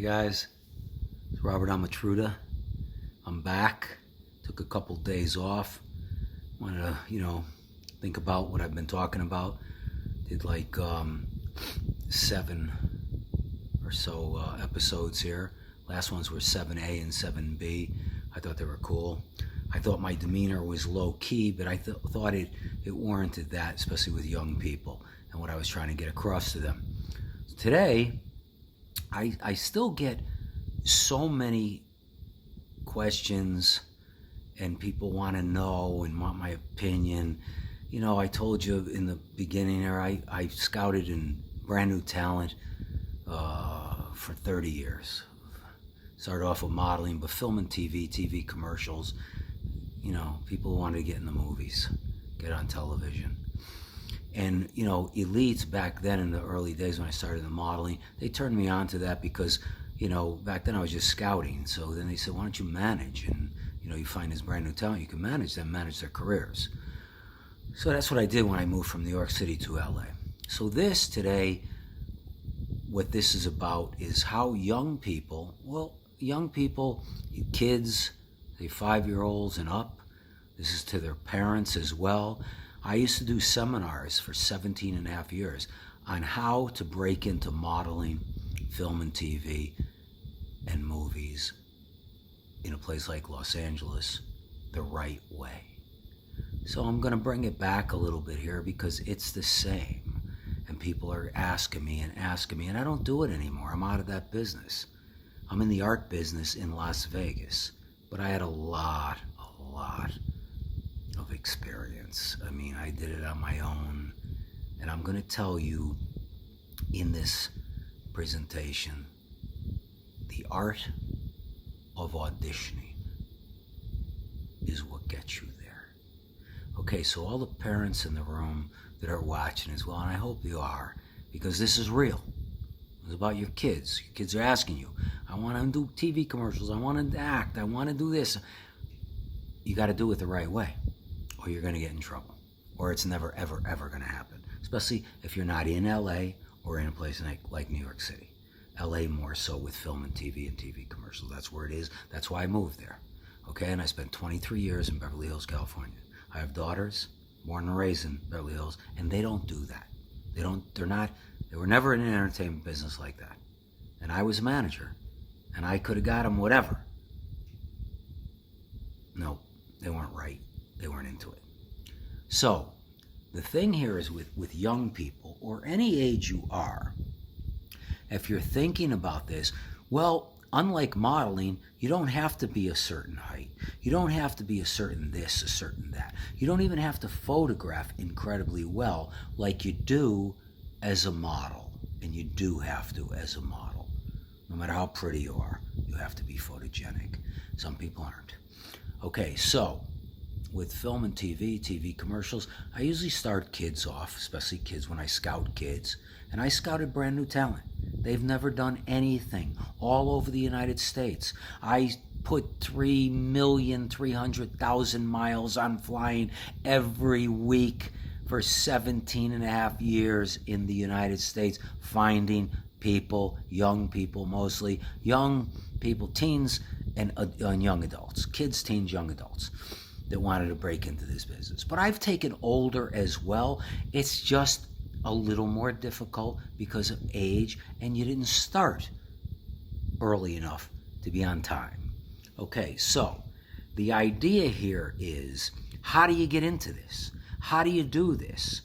guys, it's Robert Amatruda. I'm back. Took a couple days off. Wanted to, think about what I've been talking about. Did like 7 or so episodes here. Last ones were 7A and 7B. I thought they were cool. I thought my demeanor was low key, but I thought it warranted that, especially with young people and what I was trying to get across to them. Today, I still get so many questions and people want to know and want my opinion. I told you in the beginning there, I scouted in brand new talent for 30 years. Started off with modeling, but film and TV commercials. People wanted to get in the movies, get on television. And, elites back then in the early days when I started the modeling, they turned me on to that because, back then I was just scouting. So then they said, why don't you manage? And, you find this brand new talent, you can manage them, manage their careers. So that's what I did when I moved from New York City to LA. So today, what this is about is how young people, kids, say 5-year-olds and up, this is to their parents as well. I used to do seminars for 17 and a half years on how to break into modeling, film and TV, and movies in a place like Los Angeles the right way. So I'm going to bring it back a little bit here because it's the same. And people are asking me, and I don't do it anymore. I'm out of that business. I'm in the art business in Las Vegas, but I had a lot of experience. I did it on my own, and I'm going to tell you in this presentation the art of auditioning is what gets you there. Okay, so all the parents in the room that are watching as well, and I hope you are, because this is real. It's about your kids. Your kids are asking you, I want to do TV commercials, I want to act, I want to do this. You got to do it the right way, or you're going to get in trouble, or it's never, ever, ever going to happen, especially if you're not in LA or in a place like New York City. LA more so with film and TV commercials. That's where it is. That's why I moved there. Okay, and I spent 23 years in Beverly Hills, California. I have daughters, born and raised in Beverly Hills, and they don't do that. They were never in an entertainment business like that. And I was a manager, and I could have got them whatever. No, they weren't right. They weren't into it. So, the thing here is with young people, or any age you are, if you're thinking about this, well, unlike modeling, you don't have to be a certain height. You don't have to be a certain this, a certain that. You don't even have to photograph incredibly well like you do as a model. And you do have to as a model. No matter how pretty you are, you have to be photogenic. Some people aren't. Okay, so with film and TV commercials, I usually start kids off, especially kids when I scout kids. And I scouted brand new talent. They've never done anything all over the United States. I put 3,300,000 miles on flying every week for 17 and a half years in the United States, finding people, young people mostly, young people, teens and young adults, kids, teens, young adults that wanted to break into this business. But I've taken older as well. It's just a little more difficult because of age, and you didn't start early enough to be on time. Okay, so the idea here is, how do you get into this? How do you do this?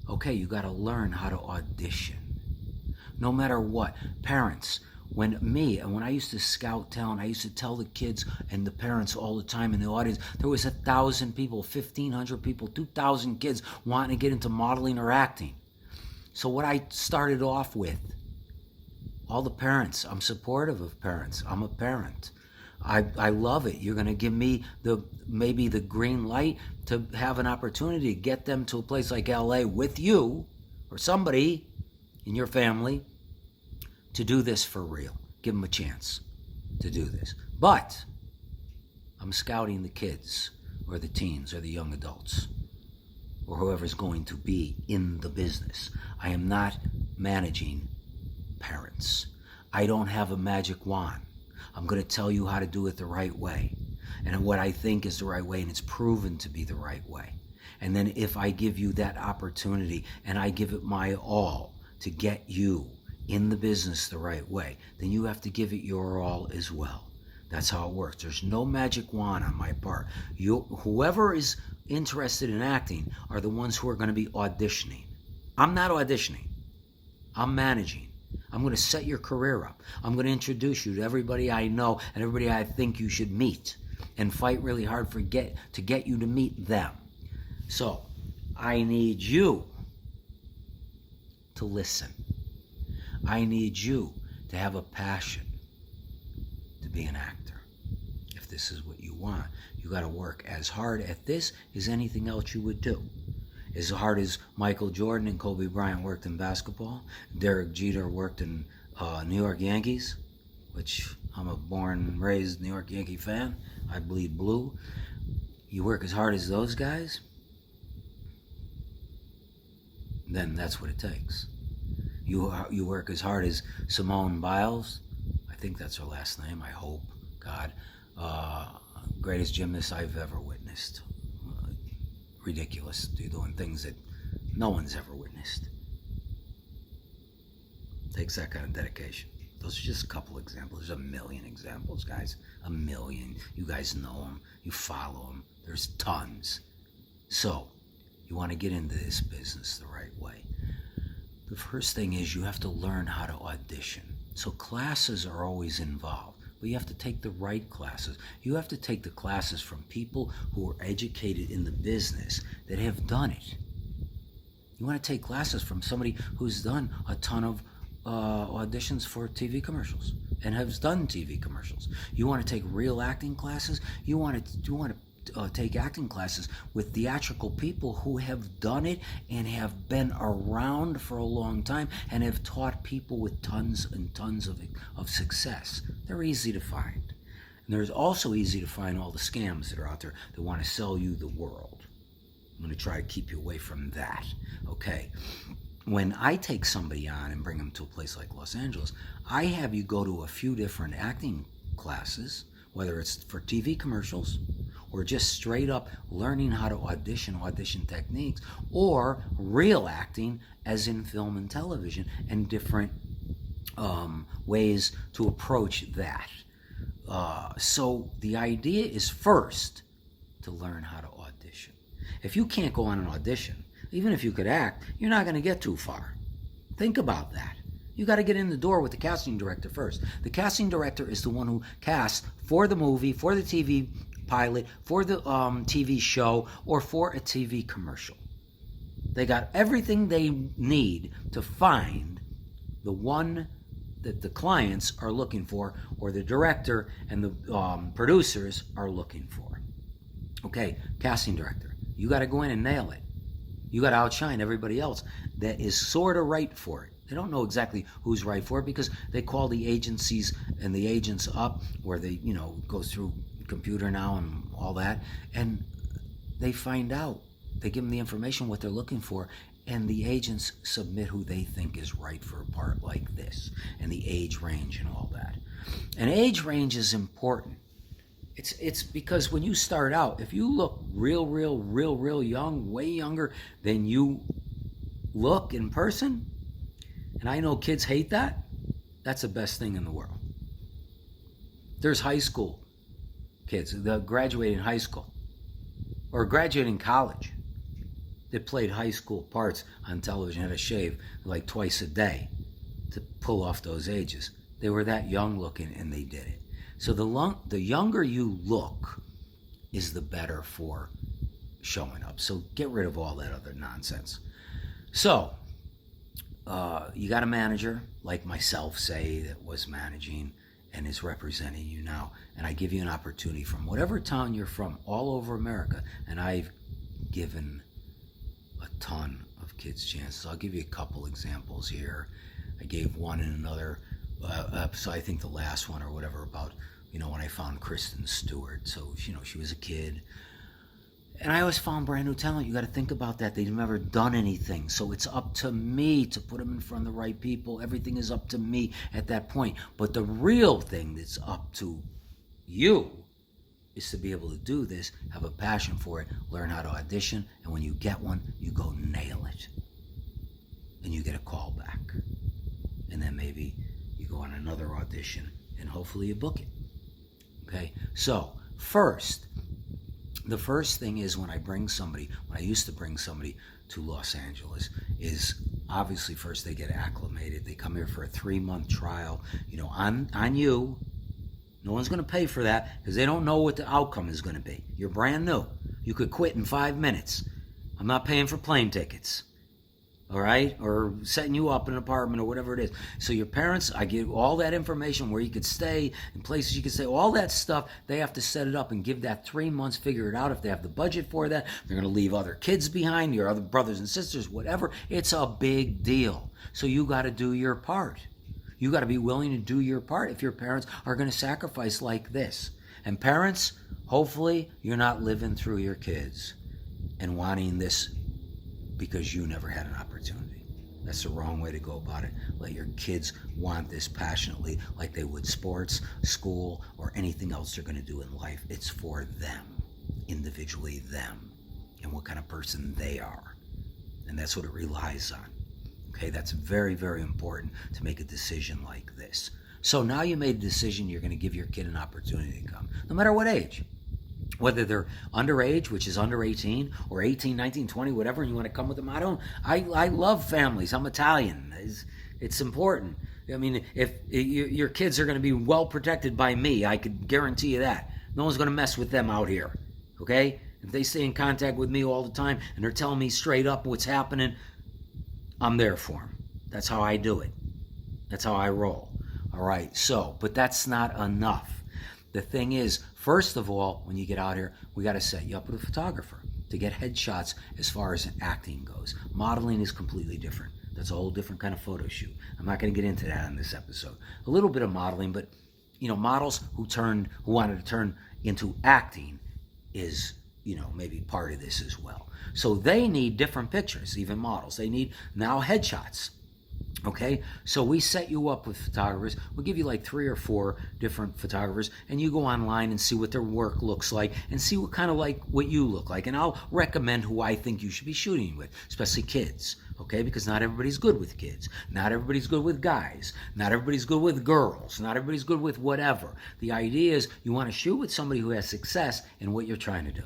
Okay, you got to learn how to audition. No matter what. Parents, when I used to scout talent, I used to tell the kids and the parents all the time in the audience, there was 1,000 people, 1,500 people, 2,000 kids wanting to get into modeling or acting. So what I started off with, all the parents, I'm supportive of parents. I'm a parent. I love it. You're going to give me maybe the green light to have an opportunity to get them to a place like LA with you or somebody in your family to do this for real. Give them a chance to do this. But I'm scouting the kids or the teens or the young adults or whoever's going to be in the business. I am not managing parents. I don't have a magic wand. I'm going to tell you how to do it the right way, and what I think is the right way, and it's proven to be the right way. And then if I give you that opportunity and I give it my all to get you in the business the right way, then you have to give it your all as well. That's how it works. There's no magic wand on my part. Whoever is interested in acting are the ones who are going to be auditioning. I'm not auditioning. I'm managing. I'm going to set your career up. I'm going to introduce you to everybody I know and everybody I think you should meet, and fight really hard to get you to meet them. So I need you to listen. I need you to have a passion to be an actor. If this is what you want, you got to work as hard at this as anything else you would do. As hard as Michael Jordan and Kobe Bryant worked in basketball, Derek Jeter worked in New York Yankees, which I'm a born and raised New York Yankee fan. I bleed blue. You work as hard as those guys, then that's what it takes. You work as hard as Simone Biles. I think that's her last name, I hope, God. Greatest gymnast I've ever witnessed. Ridiculous. Doing things that no one's ever witnessed. Takes that kind of dedication. Those are just a couple examples. There's a million examples, guys. A million. You guys know them. You follow them. There's tons. So, you want to get into this business the right way. The first thing is you have to learn how to audition. So classes are always involved, but you have to take the right classes. You have to take the classes from people who are educated in the business that have done it. You want to take classes from somebody who's done a ton of auditions for TV commercials and has done TV commercials. You want to take real acting classes. You want to take acting classes with theatrical people who have done it and have been around for a long time and have taught people with tons and tons of success. They're easy to find. And there's also easy to find all the scams that are out there that want to sell you the world. I'm going to try to keep you away from that. Okay. When I take somebody on and bring them to a place like Los Angeles, I have you go to a few different acting classes, whether it's for TV commercials or just straight up learning how to audition techniques, or real acting as in film and television, and different ways to approach that. So the idea is first to learn how to audition. If you can't go on an audition, even if you could act, you're not going to get too far. Think about that. You got to get in the door with the casting director first. The casting director is the one who casts for the movie, for the TV pilot, for the TV show, or for a TV commercial. They got everything they need to find the one that the clients are looking for, or the director and the producers are looking for. Okay, casting director. You got to go in and nail it. You got to outshine everybody else that is sort of right for it. They don't know exactly who's right for it because they call the agencies and the agents up, where they, go through computer now and all that, and they find out. They give them the information, what they're looking for, and the agents submit who they think is right for a part like this, and the age range and all that. And age range is important. It's because when you start out, if you look real young, way younger than you look in person, and I know kids hate that, that's the best thing in the world. There's high school kids that graduating high school or graduating college that played high school parts on television, had to shave like twice a day to pull off those ages. They were that young looking and they did it. So the younger you look is the better for showing up. So get rid of all that other nonsense. So you got a manager like myself, say, that was managing and is representing you now, and I give you an opportunity from whatever town you're from, all over America, and I've given a ton of kids chances. I'll give you a couple examples here. I gave one in another episode, I think the last one or whatever, about when I found Kristen Stewart. So she was a kid, And I always found brand new talent. You got to think about that. They've never done anything. So it's up to me to put them in front of the right people. Everything is up to me at that point. But the real thing that's up to you is to be able to do this, have a passion for it, learn how to audition, and when you get one, you go nail it. And you get a call back. And then maybe you go on another audition and hopefully you book it. Okay? So, the first thing is when I used to bring somebody to Los Angeles, is obviously first they get acclimated. They come here for a 3-month trial, on you. No one's going to pay for that because they don't know what the outcome is going to be. You're brand new. You could quit in 5 minutes. I'm not paying for plane tickets. All right? Or setting you up in an apartment or whatever it is. So your parents, I give all that information where you could stay, and places you could stay, all that stuff. They have to set it up and give that 3 months, figure it out. If they have the budget for that, they're going to leave other kids behind, your other brothers and sisters, whatever. It's a big deal. So you got to do your part. You got to be willing to do your part if your parents are going to sacrifice like this. And parents, hopefully you're not living through your kids and wanting this because you never had an opportunity. That's the wrong way to go about it. Let your kids want this passionately like they would sports, school, or anything else they're going to do in life. It's for them, individually them, and what kind of person they are. And that's what it relies on. Okay, that's very, very important to make a decision like this. So now you made a decision, you're going to give your kid an opportunity to come, no matter what age. Whether they're underage, which is under 18, or 18, 19, 20, whatever, and you want to come with them. I love families. I'm Italian. It's important. I mean, if your kids are going to be well protected by me, I could guarantee you that. No one's going to mess with them out here, okay? If they stay in contact with me all the time and they're telling me straight up what's happening, I'm there for them. That's how I do it. That's how I roll. All right, but that's not enough. The thing is, first of all, when you get out here, we got to set you up with a photographer to get headshots as far as acting goes. Modeling is completely different. That's a whole different kind of photo shoot. I'm not going to get into that in this episode. A little bit of modeling, but models who wanted to turn into acting is, maybe part of this as well. So they need different pictures, even models. They need now headshots. Okay, so we set you up with photographers. We'll give you like 3 or 4 different photographers, and you go online and see what their work looks like and see what you look like. And I'll recommend who I think you should be shooting with, especially kids. Okay, because not everybody's good with kids. Not everybody's good with guys. Not everybody's good with girls. Not everybody's good with whatever. The idea is you want to shoot with somebody who has success in what you're trying to do.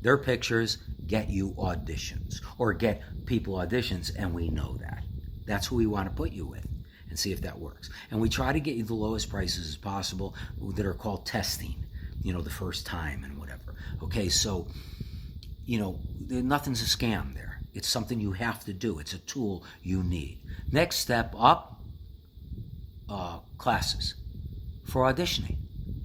Their pictures get you auditions or get people auditions, and we know that. That's who we want to put you with and see if that works. And we try to get you the lowest prices as possible that are called testing, the first time and whatever. Okay, so, nothing's a scam there. It's something you have to do. It's a tool you need. Next step up, classes for auditioning.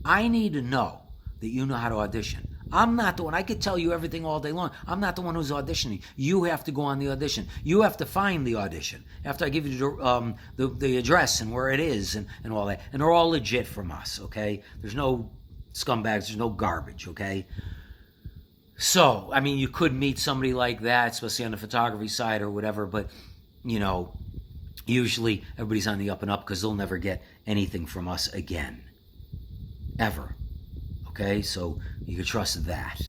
I need to know that you know how to audition. I'm not the one. I could tell you everything all day long. I'm not the one who's auditioning. You have to go on the audition. You have to find the audition. After I give you the address and where it is and all that. And they're all legit from us, okay? There's no scumbags. There's no garbage, okay? So, I mean, you could meet somebody like that, especially on the photography side or whatever, but, usually everybody's on the up and up because they'll never get anything from us again. Ever. Okay, so you can trust that.